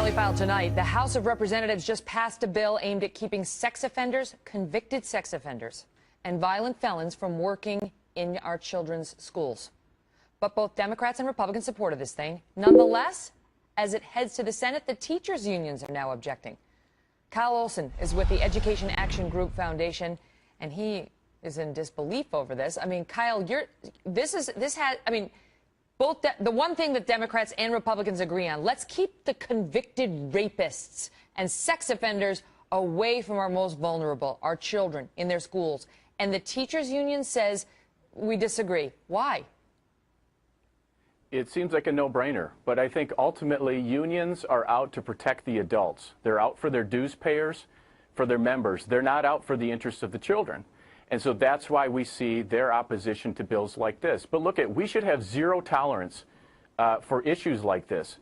Highly filed tonight, the House of Representatives just passed a bill aimed at keeping sex offenders, convicted sex offenders, and violent felons from working in our children's schools. But both Democrats and Republicans supported this thing. Nonetheless, as it heads to the Senate, the teachers' unions are now objecting. Kyle Ellison is with the Education Action Group Foundation, and he is in disbelief over this. I mean, Kyle, the one thing that Democrats and Republicans agree on, let's keep the convicted rapists and sex offenders away from our most vulnerable, our children, in their schools. And the teachers' union says we disagree. Why? It seems like a no-brainer, but I think ultimately unions are out to protect the adults. They're out for their dues payers, for their members. They're not out for the interests of the children. And so that's why we see their opposition to bills like this. But look, we should have zero tolerance for issues like this.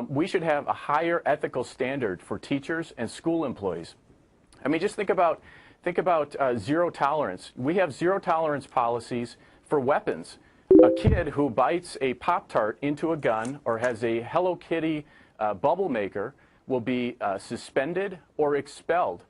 We should have a higher ethical standard for teachers and school employees. I mean, just think about zero tolerance. We have zero tolerance policies for weapons. A kid who bites a Pop-Tart into a gun or has a Hello Kitty bubble maker will be suspended or expelled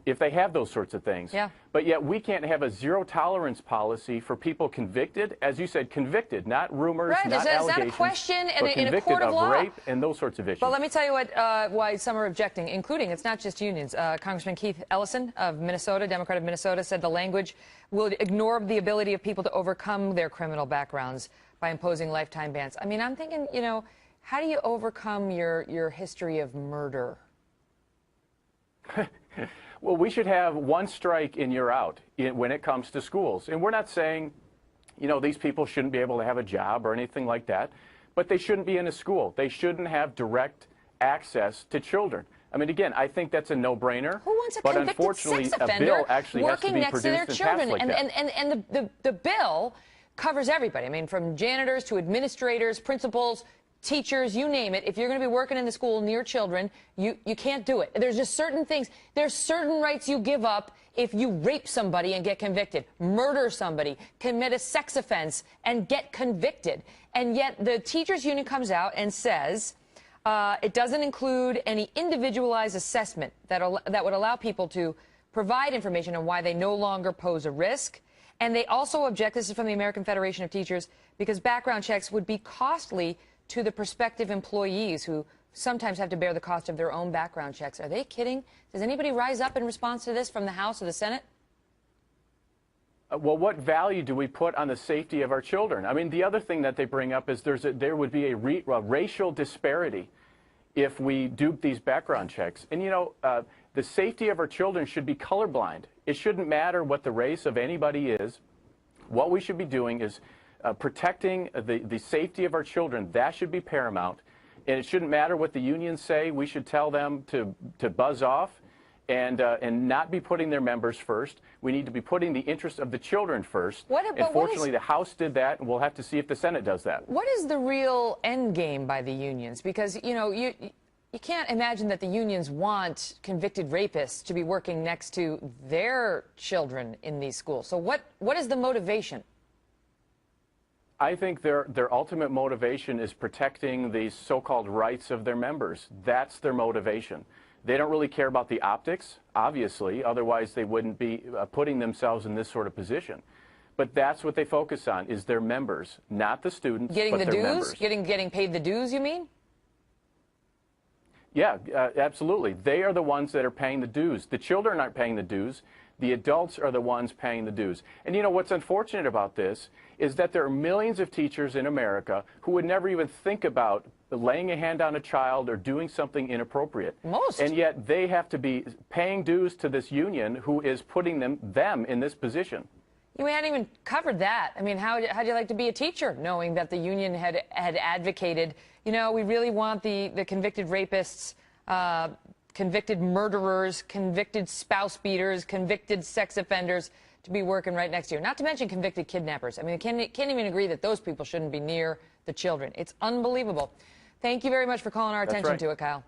if they have those sorts of things. Yeah. But yet we can't have a zero tolerance policy for people convicted, as you said, convicted, not rumors, right. not allegations, not a question but in a court of law. Rape and those sorts of issues. But let me tell you why some are objecting, including, it's not just unions. Congressman Keith Ellison of Minnesota, Democrat of Minnesota, said the language will ignore the ability of people to overcome their criminal backgrounds by imposing lifetime bans. I mean, I'm thinking, you know, how do you overcome your history of murder? Well, we should have one strike and you're out when it comes to schools. And we're not saying, you know, these people shouldn't be able to have a job or anything like that, but they shouldn't be in a school. They shouldn't have direct access to children. I mean, again, I think that's a no-brainer. Who wants a but convicted unfortunately, sex offender a bill actually has to working be next to their produced children? and passed like that. And the bill covers everybody. I mean, from janitors to administrators, principals, teachers, you name it. If you're going to be working in the school near children, you can't do it. There's just certain things. There's certain rights you give up if you rape somebody and get convicted, murder somebody, commit a sex offense and get convicted. And yet the teachers union comes out and says it doesn't include any individualized assessment that would allow people to provide information on why they no longer pose a risk. And they also object, this is from the American Federation of Teachers, because background checks would be costly to the prospective employees who sometimes have to bear the cost of their own background checks. Are they kidding? Does anybody rise up in response to this from the House or the Senate? Well, what value do we put on the safety of our children? I mean, the other thing that they bring up is there would be a racial disparity if we do these background checks. And, you know, the safety of our children should be colorblind. It shouldn't matter what the race of anybody is. What we should be doing is protecting the safety of our children. That should be paramount. And it shouldn't matter what the unions say. We should tell them to buzz off and not be putting their members first. We need to be putting the interests of the children first. Fortunately, the House did that, and we'll have to see if the Senate does that. What is the real end game by the unions? Because, you know, you can't imagine that the unions want convicted rapists to be working next to their children in these schools. So what is the motivation? I think their ultimate motivation is protecting the so-called rights of their members. That's their motivation. They don't really care about the optics, obviously, otherwise they wouldn't be putting themselves in this sort of position. But that's what they focus on, is their members, not the students, but their members. Getting paid the dues, you mean? Yeah, absolutely. They are the ones that are paying the dues. The children aren't paying the dues. The adults are the ones paying the dues. And you know what's unfortunate about this is that there are millions of teachers in America who would never even think about laying a hand on a child or doing something inappropriate. Most. And yet they have to be paying dues to this union who is putting them in this position. You hadn't even covered that. I mean, how'd you like to be a teacher, knowing that the union had advocated, you know, we really want the convicted rapists, convicted murderers, convicted spouse beaters, convicted sex offenders to be working right next to you. Not to mention convicted kidnappers. I mean, can't even agree that those people shouldn't be near the children. It's unbelievable. Thank you very much for calling our attention to it, Kyle.